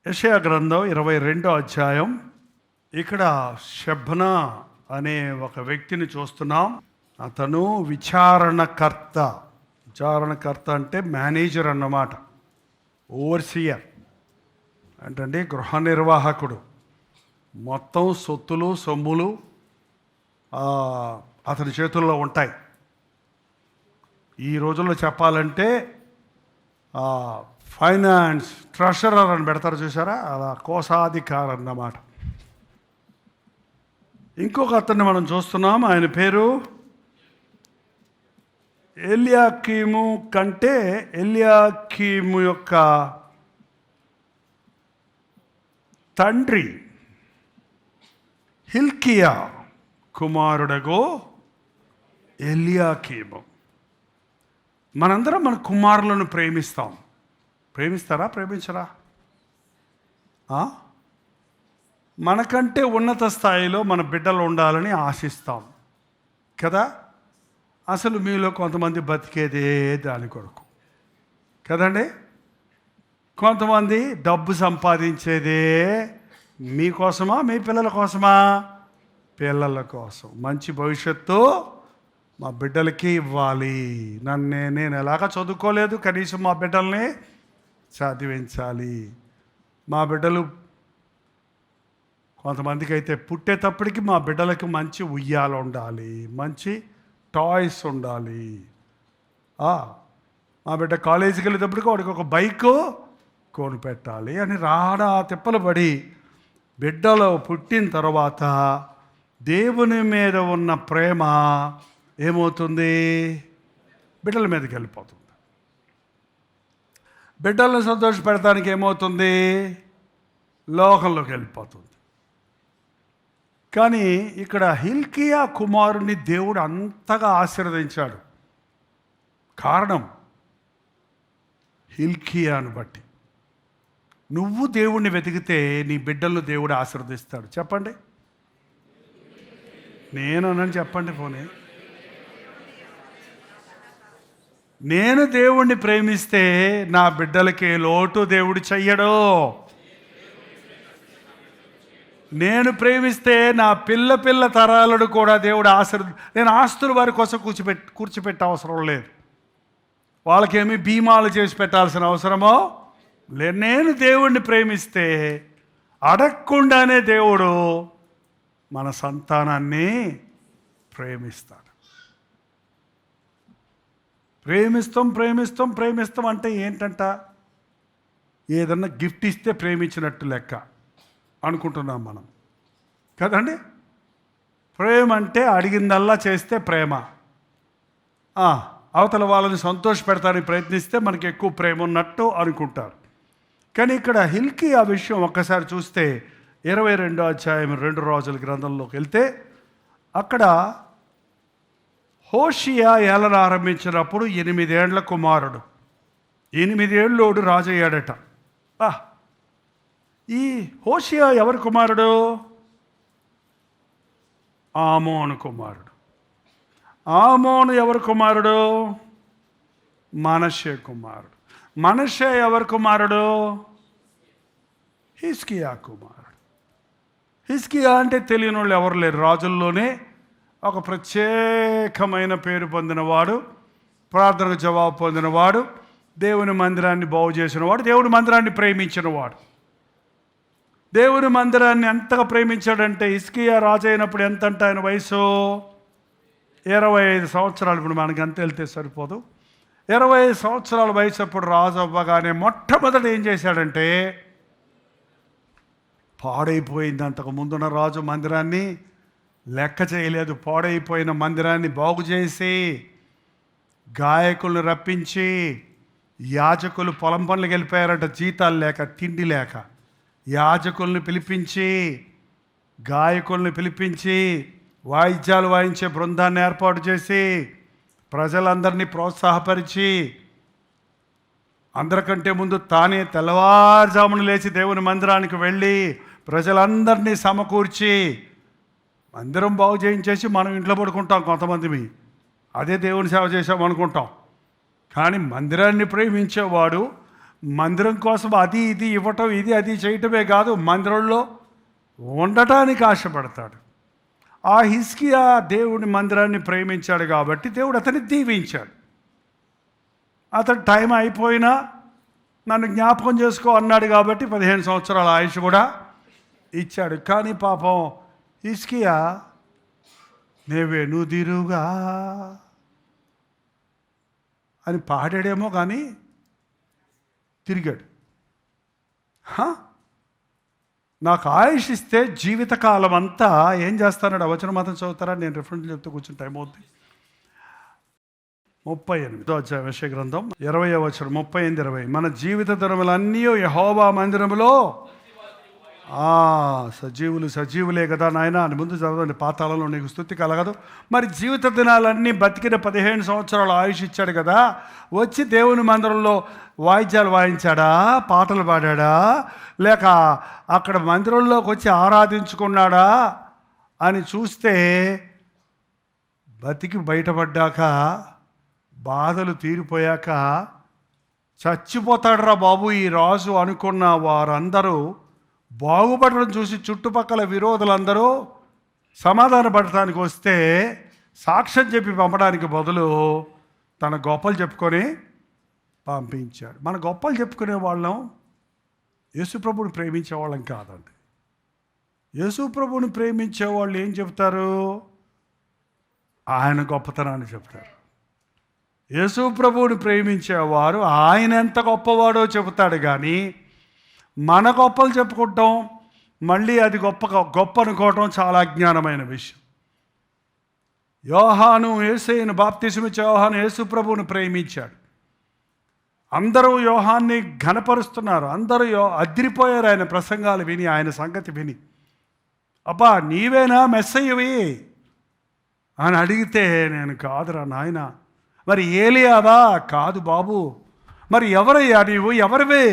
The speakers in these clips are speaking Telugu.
యెషయా గ్రంథం 22వ అధ్యాయం. ఇక్కడ షెబ్నా అనే ఒక వ్యక్తిని చూస్తున్నాం. అతను విచారణకర్త అంటే మేనేజర్ అన్నమాట, ఓవర్సియర్ అంటే గృహ నిర్వాహకుడు. మొత్తం సొత్తులు సొమ్ములు అతని చేతుల్లో ఉంటాయి. ఈ రోజుల్లో చెప్పాలంటే ఫైనాన్స్ ట్రెషరర్ అని పెడతారు చూసారా, అలా కోశాధికారి అన్నమాట. ఇంకొక అతన్ని మనం చూస్తున్నాం, ఆయన పేరు ఎల్యాకీము కంటే ఎల్యాకీము యొక్క తండ్రి హిల్కియా కుమారుడగో ఎల్యాకీము. మనందరం మన కుమారులను ప్రేమిస్తాం. ప్రేమిస్తారా? ప్రేమించరా? మనకంటే ఉన్నత స్థాయిలో మన బిడ్డలు ఉండాలని ఆశిస్తాం కదా. అసలు మీలో కొంతమంది బతికేదే దాని కొరకు కదండి. కొంతమంది డబ్బు సంపాదించేదే మీకోసమా, మీ పిల్లల కోసమా? పిల్లల కోసం. మంచి భవిష్యత్తు మా బిడ్డలకి ఇవ్వాలి. నేను ఎలాగ చదువుకోలేదు, కనీసం మా బిడ్డల్ని చదివించాలి. మా బిడ్డలు కొంతమందికి అయితే పుట్టేటప్పటికి మా బిడ్డలకి మంచి ఉయ్యాలు ఉండాలి, మంచి టాయ్స్ ఉండాలి. మా బిడ్డ కాలేజీకి వెళ్ళేటప్పటికి వాడికి ఒక బైకు కొనిపెట్టాలి అని రాడా తిప్పలు పడి బిడ్డలు పుట్టిన తర్వాత దేవుని మీద ఉన్న ప్రేమ ఏమవుతుంది? బిడ్డల మీదకి వెళ్ళిపోతుంది. బిడ్డలను సంతోషపెడటానికి ఏమవుతుంది? లోకంలోకి వెళ్ళిపోతుంది. కానీ ఇక్కడ హిల్కియా కుమారుని దేవుడు అంతగా ఆశీర్వదించాడు. కారణం హిల్కియాను బట్టి. నువ్వు దేవుణ్ణి వెతికితే నీ బిడ్డలను దేవుడు ఆశీర్వదిస్తాడు. చెప్పండి, నేనని చెప్పండి. పోనీ నేను దేవుణ్ణి ప్రేమిస్తే నా బిడ్డలకి లోటు దేవుడు చెయ్యడు. నేను ప్రేమిస్తే నా పిల్ల తరాలను కూడా దేవుడు నేను ఆస్తులు వారి కోసం కూర్చిపెట్టే అవసరం లేదు. వాళ్ళకేమీ బీమాలు చేసి పెట్టాల్సిన అవసరమో లేదు. నేను దేవుణ్ణి ప్రేమిస్తే అడగకుండానే దేవుడు మన సంతానాన్ని ప్రేమిస్తాడు. ప్రేమిస్తాం అంటే ఏంటంట? ఏదన్నా గిఫ్ట్ ఇస్తే ప్రేమించినట్టు లెక్క అనుకుంటున్నాం మనం కదండి. ప్రేమ అంటే అడిగిందల్లా చేస్తే ప్రేమ. అవతల వాళ్ళని సంతోషపెడతానికి ప్రయత్నిస్తే మనకి ఎక్కువ ప్రేమ ఉన్నట్టు అనుకుంటారు. కానీ ఇక్కడ హిల్కి ఆ విషయం ఒక్కసారి చూస్తే 22వ అధ్యాయం 2 రాజుల గ్రంథంలోకి వెళ్తే అక్కడ హోషియా ఏలన ఆరంభించినప్పుడు 8 ఏళ్ల కుమారుడు, 8 ఏళ్ళోడు రాజయ్యాడట. ఈ హోషియా ఎవరి కుమారుడు? ఆమోను కుమారుడు. ఆమోను ఎవరి కుమారుడు? మనష్షే కుమారుడు. మనష్షే ఎవరి కుమారుడు? హిజ్కియా కుమారుడు. హిజ్కియా అంటే తెలియని వాళ్ళు ఎవరు లేరు. రాజుల్లోనే ఒక ప్రత్యేకమైన పేరు పొందినవాడు, ప్రార్థనకు జవాబు పొందినవాడు, దేవుని మందిరాన్ని బాగు చేసినవాడు, దేవుని మందిరాన్ని ప్రేమించినవాడు. దేవుని మందిరాన్ని ఎంతగా ప్రేమించాడంటే హిజ్కియా రాజు అయినప్పుడు ఎంతంట ఆయన వయసు? 25 సంవత్సరాలు. ఇప్పుడు మనకి ఎంత వెళ్తే సరిపోదు. 25 సంవత్సరాల వయసు అప్పుడు రాజు అవ్వగానే మొట్టమొదట ఏం చేశాడంటే, పాడైపోయింది అంతకు ముందున్న రాజు మందిరాన్ని లెక్క చేయలేదు. పాడైపోయిన మందిరాన్ని బాగు చేసి గాయకులను రప్పించి, యాజకులు పొలం పనులకు వెళ్ళిపోయారట, జీతాలు లేక తిండి లేక. యాజకుల్ని పిలిపించి, గాయకుల్ని పిలిపించి, వాయిద్యాలు వాయించే బృందాన్ని ఏర్పాటు చేసి ప్రజలందరినీ ప్రోత్సాహపరిచి, అందరికంటే ముందు తానే తెల్లవారుజామున లేచి దేవుని మందిరానికి వెళ్ళి ప్రజలందరినీ సమకూర్చి మందిరం బాగు చేయించేసి మనం ఇంట్లో పడుకుంటాం. కొంతమంది అదే దేవుని సేవ చేసాం అనుకుంటాం. కానీ మందిరాన్ని ప్రేమించేవాడు మందిరం కోసం అది ఇది ఇవ్వటం, ఇది అది చేయటమే కాదు, మందిరంలో ఉండటానికి ఆశపడతాడు. ఆ హిజ్కియా దేవుని మందిరాన్ని ప్రేమించాడు కాబట్టి దేవుడు అతన్ని దీవించాడు. అతడు టైం అయిపోయినా నన్ను జ్ఞాపకం చేసుకో అన్నాడు కాబట్టి 15 సంవత్సరాల ఆయుష్ కూడా ఇచ్చాడు. కానీ పాపం హిజ్కియా నెవెనుదిరుగా అని పాడాడేమో కానీ తిరిగాడు. నాకు ఆయుష్ ఇస్తే జీవితకాలం అంతా ఏం చేస్తానడు? వచనం మాత్రం చదువుతారా? నేను రిఫరెన్స్ చెప్తూ కూర్చుని టైం అవుతుంది. 38 అధ్యాయం యెషయా గ్రంథం 20వ వచనం, 38-20. మన జీవిత దినములన్నీ యెహోవా మందిరములో సజీవులే కదా నాయన అని ముందు చదవండి. పాతాళంలో నీకు స్తుతి కలగదు. మరి జీవిత దినాలన్నీ బతికిన 15 సంవత్సరాల ఆయుష్ ఇచ్చాడు కదా, వచ్చి దేవుని మందిరంలో వాయిద్యాలు వాయించాడా, పాటలు పాడాడా, లేక అక్కడ మందిరంలోకి వచ్చి ఆరాధించుకున్నాడా అని చూస్తే, బతికి బయటపడ్డాక బాధలు తీరిపోయాక చచ్చిపోతాడురా బాబు ఈ రాజు అనుకున్న వారందరూ బాగుపడడం చూసి చుట్టుపక్కల విరోధులందరూ సమాధాన పడటానికి వస్తే సాక్ష్యం చెప్పి పంపడానికి బదులు తన గొప్పలు చెప్పుకొని పంపించాడు. మన గొప్పలు చెప్పుకునే వాళ్ళం యేసుప్రభుని ప్రేమించే వాళ్ళం కాదండి. యేసుప్రభుని ప్రేమించే వాళ్ళు ఏం చెప్తారు? ఆయన గొప్పతనాన్ని చెప్తారు. యేసుప్రభుని ప్రేమించేవారు ఆయన ఎంత గొప్పవాడో చెబుతాడు. కానీ మన గొప్పలు చెప్పుకుంటాం, మళ్ళీ అది గొప్ప అనుకోవటం చాలా అజ్ఞానమైన విషయం. యోహాను యేసయ్యను బాప్తిసమిచ్చే యోహాను యేసుప్రభుని ప్రేమించాడు. అందరూ యోహాన్ని ఘనపరుస్తున్నారు, అందరూ అదిరిపోయారు ఆయన ప్రసంగాలు విని, ఆయన సంగతి విని. అబ్బా నీవేనా మెస్సయ్యవి అని అడిగితే, నేను కాదురా నాయన. మరి ఏలియావా? కాదు బాబు. మరి ఎవరయ్యా నీవు? ఎవరివే?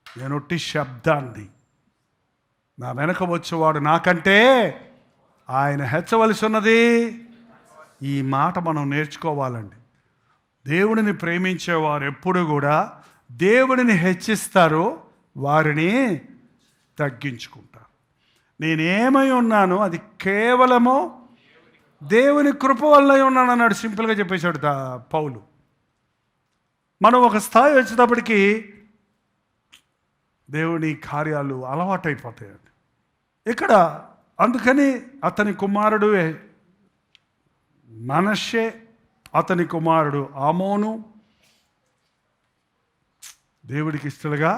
నేను ఒట్టి శబ్దాన్ని, నా వెనక వచ్చేవాడు నాకంటే ఆయన హెచ్చవలసి ఉన్నది. ఈ మాట మనం నేర్చుకోవాలండి. దేవుడిని ప్రేమించేవారు ఎప్పుడు కూడా దేవుడిని హెచ్చిస్తారు, వారిని తగ్గించుకుంటారు. నేనేమై ఉన్నాను అది కేవలము దేవుని కృప వల్ల ఉన్నాను అన్నాడు. సింపుల్గా చెప్పేశాడు పౌలు. మనం ఒక స్థాయి వచ్చేటప్పటికి దేవుని కార్యాలు అలవాటైపోతాయండి ఇక్కడ. అందుకని అతని కుమారుడు మనష్షే, అతని కుమారుడు ఆమోను దేవుడికి ఇష్టలుగా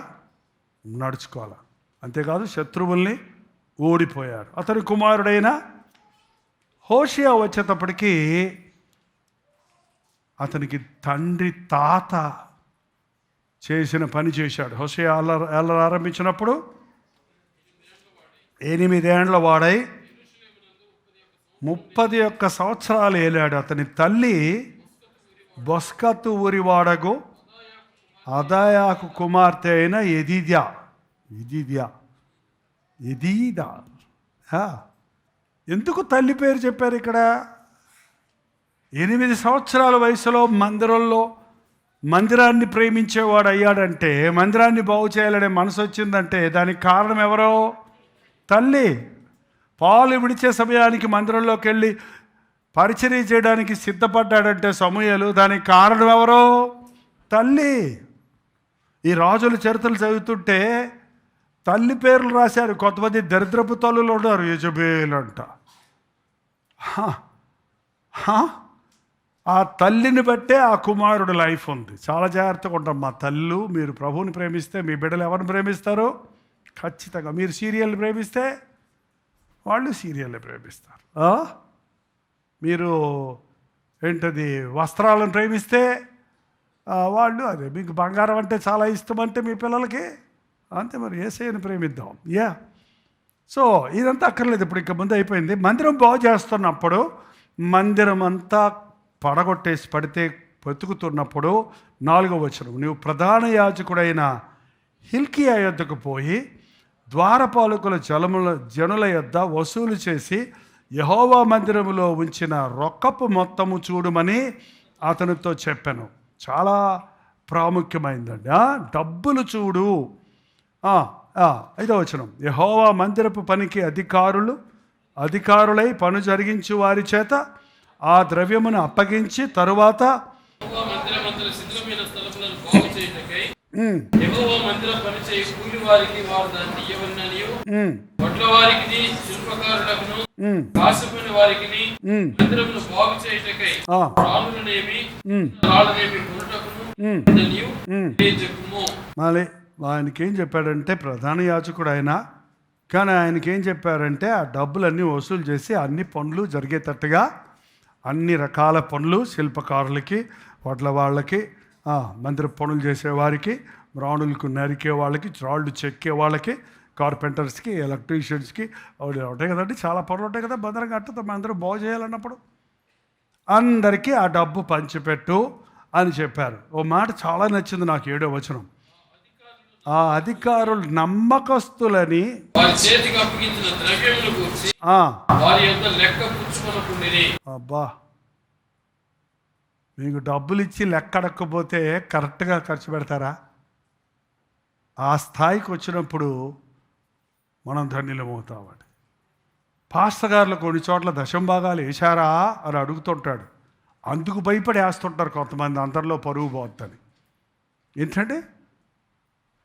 నడుచుకోవాలి. అంతేకాదు శత్రువుల్ని ఓడిపోయారు. అతని కుమారుడైన హోషేయ వచ్చేటప్పటికి అతనికి తండ్రి తాత చేసిన పని చేశాడు. హోషేయ అల్లరి ఆరంభించినప్పుడు 8 ఏండ్ల వాడై 31 సంవత్సరాలు ఏలాడు. అతని తల్లి బొస్కతు ఊరివాడగు అదాయాకు కుమార్తె అయిన ఎదీదా. ఎందుకు తల్లి పేరు చెప్పారు ఇక్కడ? 8 సంవత్సరాల వయసులో మందిరాన్ని ప్రేమించేవాడు అయ్యాడంటే, మందిరాన్ని బాగు చేయాలనే మనసు వచ్చిందంటే దానికి కారణం ఎవరో? తల్లి. పాలు విడిచే సమయానికి మందిరంలోకి వెళ్ళి పరిచర్య చేయడానికి సిద్ధపడ్డాడంటే సమూయేలు, దానికి కారణం ఎవరో? తల్లి. ఈ రాజుల చరిత్రలు చదువుతుంటే తల్లి పేర్లు రాశారు. కొంతమంది దరిద్రపు తల్లులు ఉన్నారు, యెజబేల్ అంట. ఆ తల్లిని బట్టే ఆ కుమారుడు లైఫ్ ఉంది. చాలా జాగ్రత్తగా ఉంటాం. మా తల్లు, మీరు ప్రభువుని ప్రేమిస్తే మీ బిడ్డలు ఎవరిని ప్రేమిస్తారు? ఖచ్చితంగా. మీరు సీరియల్ని ప్రేమిస్తే వాళ్ళు సీరియల్ని ప్రేమిస్తారు. మీరు ఏంటది వస్త్రాలను ప్రేమిస్తే వాళ్ళు అదే. మీకు బంగారం అంటే చాలా ఇష్టం అంటే మీ పిల్లలకి అంతే. మరి యేసయ్యను ప్రేమిద్దాం. సో ఇదంతా అక్కర్లేదు, ఇప్పుడు ఇక ముందు అయిపోయింది. మందిరం బాగు చేస్తున్నప్పుడు మందిరం అంతా పడగొట్టేసి పడితే బతుకుతున్నప్పుడు 4వ వచనం, నీవు ప్రధాన యాజకుడైన హిల్కియా యొద్దకు పోయి ద్వారపాలకుల జనుల యొద్ద వసూలు చేసి యెహోవా మందిరములో ఉంచిన రొక్కపు మొత్తము చూడమని అతనితో చెప్పాను. చాలా ప్రాముఖ్యమైందండి. డబ్బులు చూడు. 5వ వచనం, యెహోవా మందిరపు పనికి అధికారులై పను జరిగించు వారి చేత ఆ ద్రవ్యమును అప్పగించి తరువాత మళ్ళీ ఆయనకేం చెప్పాడంటే, ప్రధాన యాజకుడు ఆయన, కానీ ఆయనకేం చెప్పారంటే ఆ డబ్బులన్నీ వసూలు చేసి అన్ని పనులు జరిగేటట్టుగా, అన్ని రకాల పనులు, శిల్పకారులకి, వడ్ల వాళ్ళకి, మందిర పనులు చేసేవారికి, రాణులకు నరికే వాళ్ళకి, రాళ్ళు చెక్కే వాళ్ళకి, కార్పెంటర్స్కి, ఎలక్ట్రీషియన్స్కి ఉంటాయి కదండి, చాలా పనులు ఉంటాయి కదా. భద్రంగా కట్టుతో అందరూ బాగు చేయాలన్నప్పుడు అందరికీ ఆ డబ్బు పంచిపెట్టు అని చెప్పారు. ఓ మాట చాలా నచ్చింది నాకు, 7వ వచనం, ఆ అధికారులు నమ్మకస్తులని అబ్బా, మీకు డబ్బులు ఇచ్చి లెక్క అడగకపోతే కరెక్ట్గా ఖర్చు పెడతారా? ఆ స్థాయికి వచ్చినప్పుడు మనం ధన్యులమవుతామండి. పాస్టర్ గారులు కొన్ని చోట్ల దశంభాగాలు వేశారా అని అడుగుతుంటాడు. అందుకు భయపడి వేస్తుంటారు కొంతమంది, అందరిలో పరువు పోద్దని. ఏంటంటే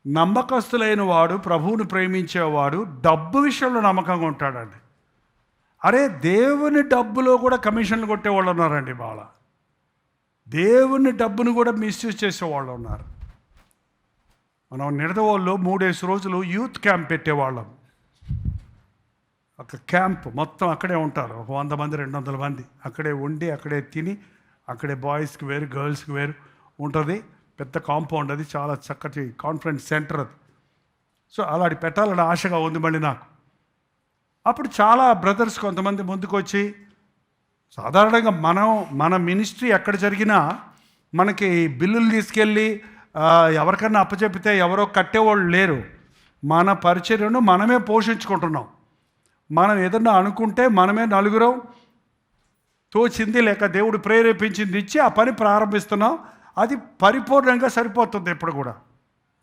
నమ్మకస్తులైన వాడు, ప్రభువుని ప్రేమించేవాడు డబ్బు విషయంలో నమ్మకంగా ఉంటాడండి. అరే, దేవుని డబ్బులో కూడా కమిషన్లు కొట్టేవాళ్ళు ఉన్నారండి. బాగా దేవుని డబ్బును కూడా మిస్యూజ్ చేసేవాళ్ళు ఉన్నారు. మనం నిడదవోళ్ళు 3 రోజులు యూత్ క్యాంప్ పెట్టేవాళ్ళం. ఒక క్యాంప్ మొత్తం అక్కడే ఉంటారు, 100 మంది 200 మంది అక్కడే ఉండి, అక్కడే తిని, అక్కడే బాయ్స్కి వేరు గర్ల్స్కి వేరు ఉంటుంది. పెద్ద కాంపౌండ్ అది, చాలా చక్కటి కాన్ఫరెన్స్ సెంటర్ అది. సో అలాంటి పెట్టాలని ఆశగా ఉంది మళ్ళీ నాకు. అప్పుడు చాలా బ్రదర్స్ కొంతమంది ముందుకు వచ్చి, సాధారణంగా మన మినిస్ట్రీ ఎక్కడ జరిగినా మనకి బిల్లులు తీసుకెళ్ళి ఎవరికన్నా అప్పచెప్పితే ఎవరో కట్టేవాళ్ళు లేరు. మన పరిచర్యను మనమే పోషించుకుంటున్నాం. మనం ఏదన్నా అనుకుంటే మనమే నలుగురం తోచింది లేక దేవుడు ప్రేరేపించింది ఇచ్చి ఆ పని ప్రారంభిస్తున్నాం. అది పరిపూర్ణంగా సరిపోతుంది. ఇప్పుడు కూడా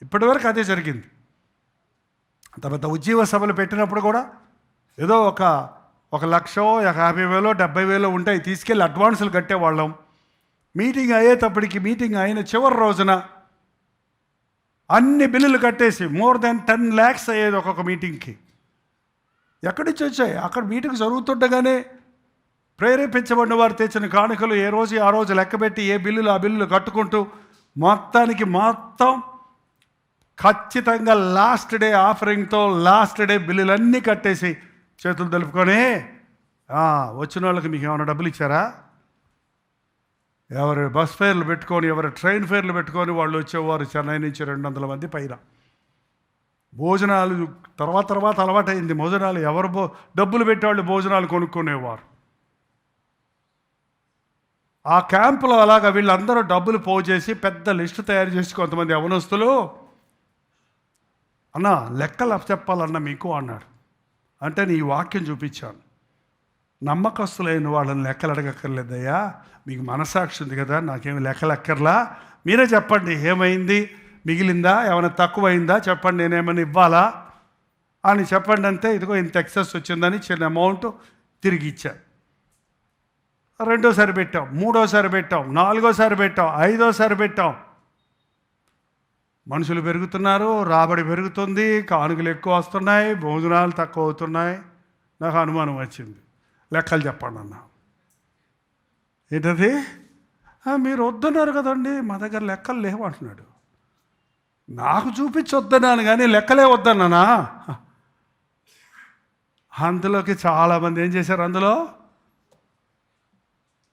ఇప్పటివరకు అదే జరిగింది. తర్వాత ఉజ్జీవ సభలు పెట్టినప్పుడు కూడా ఏదో ఒక 1,00,000, 50,000, 70,000 ఉంటాయి, తీసుకెళ్ళి అడ్వాన్సులు కట్టేవాళ్ళం. మీటింగ్ అయ్యేటప్పటికి, మీటింగ్ అయిన చివరి రోజున అన్ని బిల్లులు కట్టేసి more than 10 lakhs అయ్యేది ఒక్కొక్క మీటింగ్కి. ఎక్కడి నుంచి వచ్చాయి? అక్కడ మీటింగ్ జరుగుతుండగానే ప్రేరేపించబడిన వారు తెచ్చిన కానుకలు ఏ రోజు ఆ రోజు లెక్కబెట్టి ఏ బిల్లులు ఆ బిల్లులు కట్టుకుంటూ మొత్తం ఖచ్చితంగా లాస్ట్ డే ఆఫరింగ్తో లాస్ట్ డే బిల్లులన్నీ కట్టేసి చేతులు తెలుపుకొని, వచ్చిన వాళ్ళకి మీకు ఏమైనా డబ్బులు ఇచ్చారా? ఎవరు బస్ ఫేర్లు పెట్టుకొని, ఎవరు ట్రైన్ ఫేర్లు పెట్టుకొని వాళ్ళు వచ్చేవారు. చెన్నై నుంచి 200 మంది పైన. భోజనాలు తర్వాత అలవాటైంది. భోజనాలు ఎవరు డబ్బులు పెట్టేవాళ్ళు భోజనాలు కొనుక్కునేవారు. ఆ క్యాంపులో అలాగా వీళ్ళందరూ డబ్బులు పోగు చేసి పెద్ద లిస్టు తయారు చేసి, కొంతమంది యవనస్తులు, అన్న లెక్కలు చెప్పాలన్న మీకు అన్నాడు. అంటే నీ వాక్యం చూపించాను. నమ్మకస్తులైన వాళ్ళని లెక్కలు అడగక్కర్లేదయ్యా, మీకు మనసాక్షి ఉంది కదా, నాకేమి లెక్కలు అక్కర్లా, మీరే చెప్పండి ఏమైంది, మిగిలిందా, ఏమైనా తక్కువైందా చెప్పండి, నేనేమైనా ఇవ్వాలా అని చెప్పండి. అంతే, ఇదిగో ఇంత ఎక్సెస్ వచ్చిందని చిన్న అమౌంట్ తిరిగి ఇచ్చాను. రెండోసారి పెట్టాం, మూడోసారి పెట్టాం, నాలుగోసారి పెట్టాం, ఐదోసారి పెట్టాం. మనుషులు పెరుగుతున్నారు, రాబడి పెరుగుతుంది, కానుకలు ఎక్కువ వస్తున్నాయి, భోజనాలు తక్కువ అవుతున్నాయి. నాకు అనుమానం వచ్చింది. లెక్కలు చెప్పండి అన్న. ఏంటది? మీరు వద్దన్నారు కదండి, మా దగ్గర లెక్కలు లేవు అంటున్నాడు. నాకు చూపించొద్దన్నాను కానీ లెక్కలే వద్దన్నానా? అందులోకి చాలామంది ఏం చేశారు, అందులో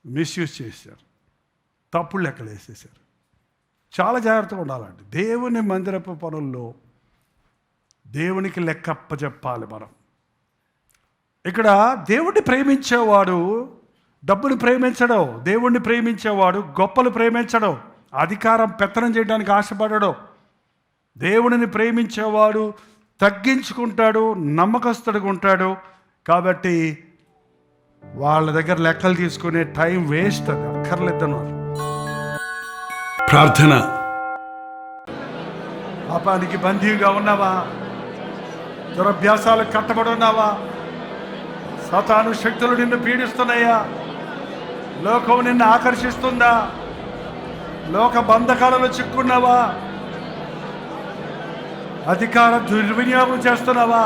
మిస్యూజ్ చేశారు, తప్పుడు లెక్కలు వేసేసారు. చాలా జాగ్రత్తగా ఉండాలండి. దేవుని మందిరపు పనుల్లో దేవునికి లెక్క అప్పచెప్పాలి మనం. ఇక్కడ దేవుడిని ప్రేమించేవాడు డబ్బుని ప్రేమించడం, దేవుణ్ణి ప్రేమించేవాడు గొప్పలు ప్రేమించడం, అధికారం పెత్తనం చేయడానికి ఆశపడడం. దేవుడిని ప్రేమించేవాడు తగ్గించుకుంటాడు, నమ్మకస్తుడిగా ఉంటాడు. కాబట్టి వాళ్ళ దగ్గర లెక్కలు తీసుకునే టైం వేస్ట్, అది అక్కర్లేదన్నారు. ప్రార్థన. పాపానికి బందీగా ఉన్నావా? దురభ్యాసాలకు కట్టబడి ఉన్నావా? సాతాను శక్తులు నిన్ను పీడిస్తున్నాయా? లోకం నిన్ను ఆకర్షిస్తుందా? లోక బంధకాలలో చిక్కున్నావా? అధికార దుర్వినియోగం చేస్తున్నావా?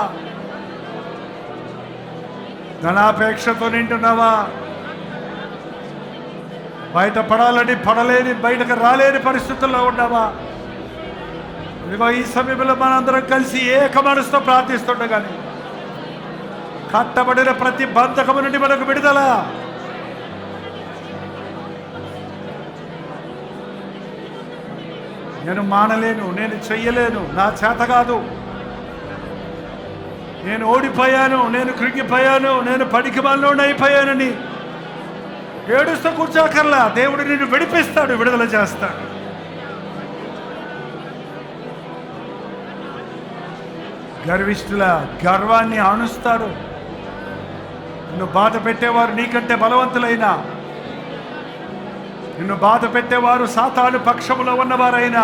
ధనాపేక్షతో నింటున్నావా? బయట పడాలని పడలేని, బయటకు రాలేని పరిస్థితుల్లో ఉన్నావా? ఇదిగో ఈ సమయంలో మనందరం కలిసి ఏక మనసుతో ప్రార్థిస్తుండగానే కట్టబడిన ప్రతి బంధకము నుండి మనకు విడుదల. నేను మానలేను, నేను చెయ్యలేను, నా చేత కాదు, నేను ఓడిపోయాను, నేను కృంగిపోయాను, నేను పడికిమాలినోడిని అయిపోయానని ఏడుస్తూ కూర్చోకర్లా. దేవుడు నిన్ను విడిపిస్తాడు, విడుదల చేస్తాడు. గర్విష్ఠుల గర్వాన్ని అణుస్తాడు. నిన్ను బాధ పెట్టేవారు నీకంటే బలవంతులైనా, నిన్ను బాధ పెట్టేవారు సాతాను పక్షములో ఉన్నవారైనా,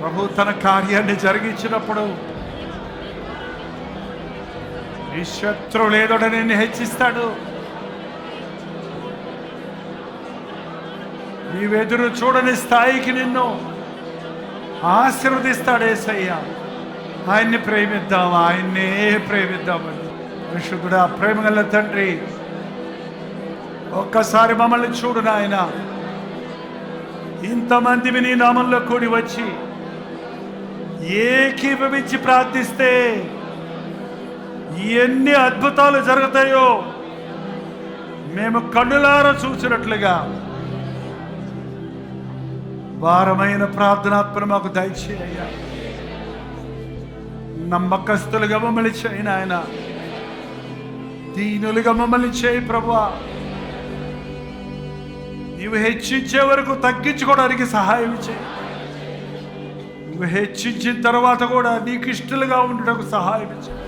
ప్రభు తన కార్యాన్ని జరిగించినప్పుడు నీ శత్రువు లేదోడ నిన్ను హెచ్చిస్తాడు. నీవెదురు చూడని స్థాయికి నిన్ను ఆశీర్వదిస్తాడు యేసయ్య. ఆయన్ని ప్రేమిద్దాం, ఆయన్నే ప్రేమిద్దామని. పరిశుద్ధుడా, ప్రేమగల తండ్రి, ఒక్కసారి మమ్మల్ని చూడు నాయన. ఇంతమంది నీ నామంలో కూడి వచ్చి ఏకీభవించి ప్రార్థిస్తే ఎన్ని అద్భుతాలు జరుగుతాయో మేము కన్నులారా చూసినట్లుగా భారమైన ప్రార్థనాత్మను మాకు దయచేయ్యా. నమ్మకస్తులుగా మమ్మల్ని చేయి నాయన, దీనులుగా మమ్మల్ని చేయి ప్రభువా. నీవు హెచ్చించే వరకు తగ్గించుకోవడానికి సహాయం చేయి. నువ్వు హెచ్చించిన తర్వాత కూడా నీకు ఇష్టలుగా ఉండటకు సహాయం చేయి.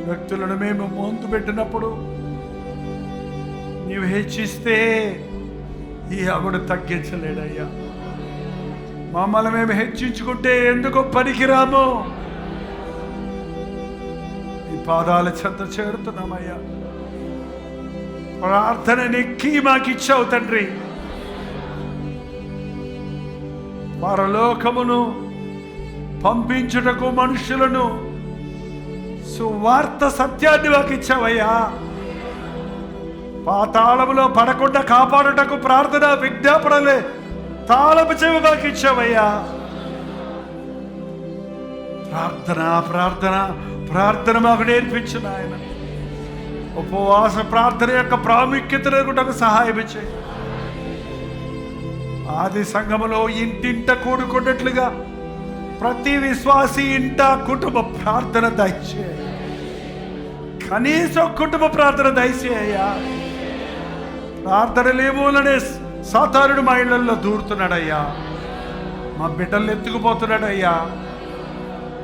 వ్యక్తులను మేము ముందు పెట్టినప్పుడు నీవు హెచ్చిస్తే ఈ అగుడు తగ్గించలేడయ్యా. మమ్మల్ని మేము హెచ్చించుకుంటే ఎందుకో పనికిరాము. ఈ పాదాల చెంత చేరుతున్నామయ్యా. ప్రార్థన నెక్కి మాకిచ్చావు తండ్రి. పరలోకమును పంపించుటకు మనుషులను సువార్త సత్యాన్ని మాకు ఇచ్చావయ్యా. పాతాళములో పడకుండా కాపాడుటకు ప్రార్థన విజ్ఞాపనలే తాళపు చెవి మాకు ఇచ్చావయ్యా. ప్రార్థన ప్రార్థన ప్రార్థన మాకు నేర్పించు నాయన. ఉపవాస ప్రార్థన యొక్క ప్రాముఖ్యతకు సహాయం చేయి. ఆది సంఘములో ఇంటింట కూడుకున్నట్లుగా ప్రతి విశ్వాసి ఇంట కుటుంబ ప్రార్థన దయచేయ. కనీసం కుటుంబ ప్రార్థన దయచేయ్యా. ప్రార్థన లేమూలనే సాతానుడు మా ఇళ్లలో దూరుతున్నాడయ్యా. మా బిడ్డల్ని ఎత్తుకుపోతున్నాడయ్యా.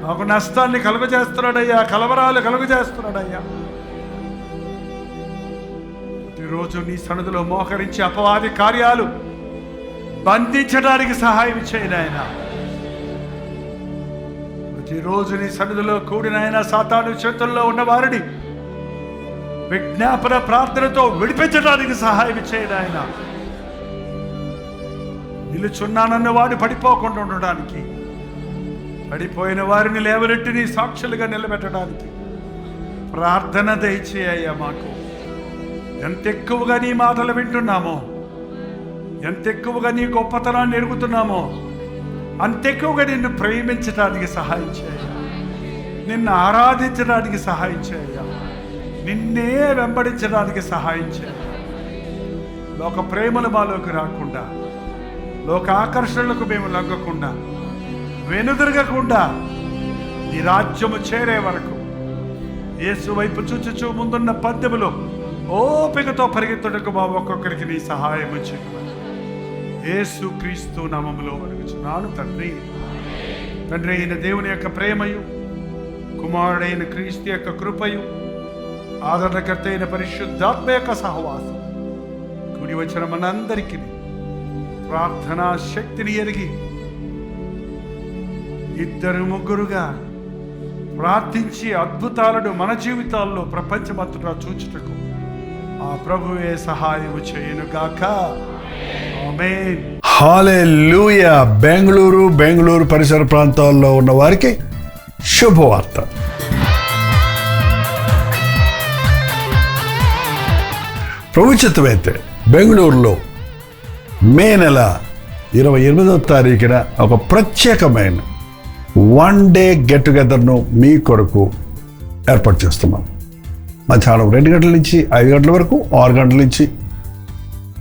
మాకు నష్టాన్ని కలుగజేస్తున్నాడయ్యా, కలవరాలు కలుగజేస్తున్నాడయ్యా. ప్రతిరోజు నీ సన్నిధిలో మోకరించి అపవాది కార్యాలు బంధించడానికి సహాయం చేయను ఆయన. ప్రతిరోజు నీ సన్నిధిలో కూడిన ఆయన సాతాను చేతుల్లో ఉన్న వారిని విజ్ఞాపన ప్రార్థనతో విడిపించడానికి సహాయం చేయను ఆయన. నిలుచున్నానన్న వాడు పడిపోకుండా ఉండడానికి, పడిపోయిన వారిని లేవనెట్టి నీ సాక్షులుగా నిలబెట్టడానికి ప్రార్థన దయచేయ్యా. మాకు ఎంత ఎక్కువగా నీ మాటలు వింటున్నామో, ఎంత ఎక్కువగా నీ గొప్పతనాన్ని ఎరుగుతున్నామో, అంత ఎక్కువగా నిన్ను ప్రేమించడానికి సహాయం చేయ, నిన్ను ఆరాధించడానికి సహాయం చేయ, నిన్నే వెంబడించడానికి సహాయం చేయ. లోక ప్రేమలు మాలోకి రాకుండా, లోక ఆకర్షణలకు మేము లొంగకుండా, వెనుదిరగకుండా నీ రాజ్యము చేరే వరకు యేసు వైపు చూచుచూ ముందున్న పద్యములో ఓపికతో పరిగెత్తుటకు మా ఒక్కొక్కరికి నీ సహాయం చేయమని యేసు క్రీస్తు నామములో అడుగుచున్నాను తండ్రి. తండ్రి అయిన దేవుని యొక్క ప్రేమయు, కుమారుడైన క్రీస్తు యొక్క కృపయు, ఆదరణకర్త అయిన పరిశుద్ధాత్మ యొక్క సహవాసం కూడి వచ్చిన మనందరికీ ప్రార్థనా శక్తిని ఎరిగి ఇద్దరు ముగ్గురుగా ప్రార్థించి అద్భుతాలను మన జీవితాల్లో ప్రపంచమంతటా చూచుటకు ఆ ప్రభువే సహాయం చేయునుగాక. ఆమేన్. హల్లెలూయా. బెంగళూరు పరిసర ప్రాంతాల్లో ఉన్న వారికి శుభవార్త. ప్రభు చిత్తమైతే బెంగళూరులో మే నెల 28వ తారీఖున ఒక ప్రత్యేకమైన 1 డే గెట్ టుగెదర్ను మీ కొరకు ఏర్పాటు చేస్తున్నాం. మధ్యాహ్నం 2 గంటల నుంచి 5 గంటల వరకు, 6 గంటల నుంచి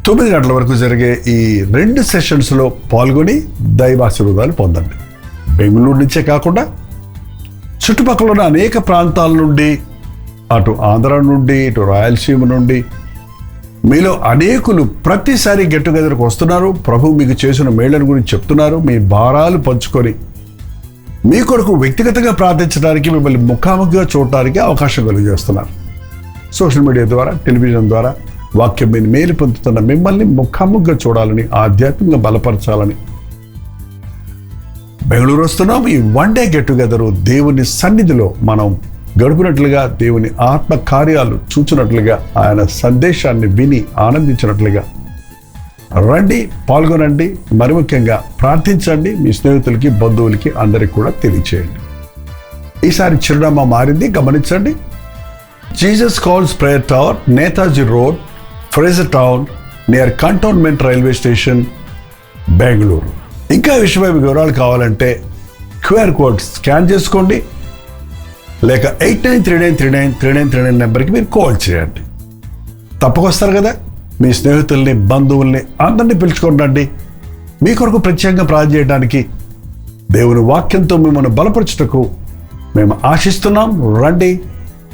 9 గంటల వరకు జరిగే ఈ 2 సెషన్స్లో పాల్గొని దైవాశీర్వాదాలు పొందండి. బెంగళూరు నుంచే కాకుండా చుట్టుపక్కల ఉన్న అనేక ప్రాంతాల నుండి, అటు ఆంధ్ర నుండి, ఇటు రాయలసీమ నుండి మీలో అనేకులు ప్రతిసారి గెట్ టుగెదర్కి వస్తున్నారు. ప్రభు మీకు చేసిన మేళ్లను గురించి చెప్తున్నారు. మీ భారాలు పంచుకొని మీ కొరకు వ్యక్తిగతంగా ప్రార్థించడానికి, మిమ్మల్ని ముఖాముఖిగా చూడటానికి అవకాశం కలిగజేస్తున్నారు. సోషల్ మీడియా ద్వారా, టెలివిజన్ ద్వారా వాక్యం మీద మేలు పొందుతున్న మిమ్మల్ని ముఖాముఖిగా చూడాలని, ఆధ్యాత్మికంగా బలపరచాలని బెంగళూరు వస్తున్నాం. ఈ 1 డే గెట్ టుగెదర్ దేవుని సన్నిధిలో మనం గడుపునట్లుగా, దేవుని ఆత్మ కార్యాలు చూచినట్లుగా, ఆయన సందేశాన్ని విని ఆనందించినట్లుగా రండి, పాల్గొనండి. మరి ముఖ్యంగా ప్రార్థించండి. మీ స్నేహితులకి, బంధువులకి అందరికి కూడా తెలియచేయండి. ఈసారి చిరునామా మారింది, గమనించండి. Jesus Calls prayer tower, Netaji road, Frazer Town, near cantonment railway station, Bengaluru. ఇంకా విషయమై వివరాలు కావాలంటే QR కోడ్ స్కాన్ చేసుకోండి, లేక 8939393939 నెంబర్కి మీరు కాల్ చేయండి. తప్పకొస్తారు కదా. మీ స్నేహితుల్ని, బంధువుల్ని అందరినీ పిలుచుకోండి. మీ కొరకు ప్రత్యేకంగా ప్రార్థన చేయడానికి, దేవుని వాక్యంతో మిమ్మల్ని బలపరచుటకు మేము ఆశిస్తున్నాం. రండి,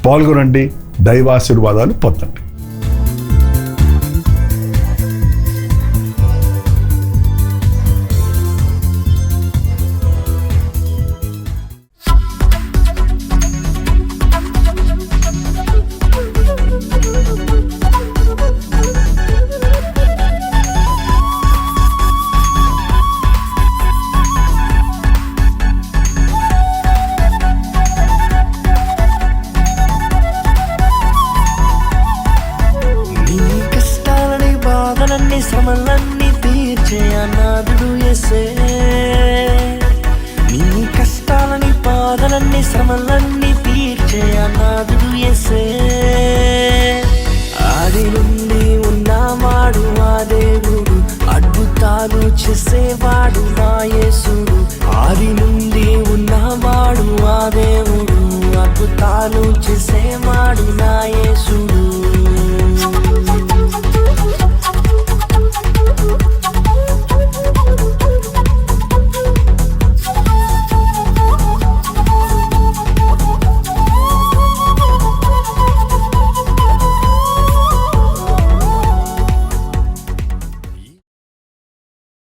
పాల్గొనండి, దైవాశీర్వాదాలు పొందండి. శ్రమలన్నీ తీర్చే అనాథుడు యేసే. నీ కష్టాలని, బాధలన్నీ, శ్రమలన్నీ తీర్చే అనాథుడు యేసే. ఆది నుండి ఉన్నవాడు ఆ దేవుడు, అద్భుతాలు చేసేవాడు నా యేసుడు. ఆది నుండి ఉన్నవాడు ఆ దేవుడు, అద్భుతాలు చేసేవాడు నా యేసుడు.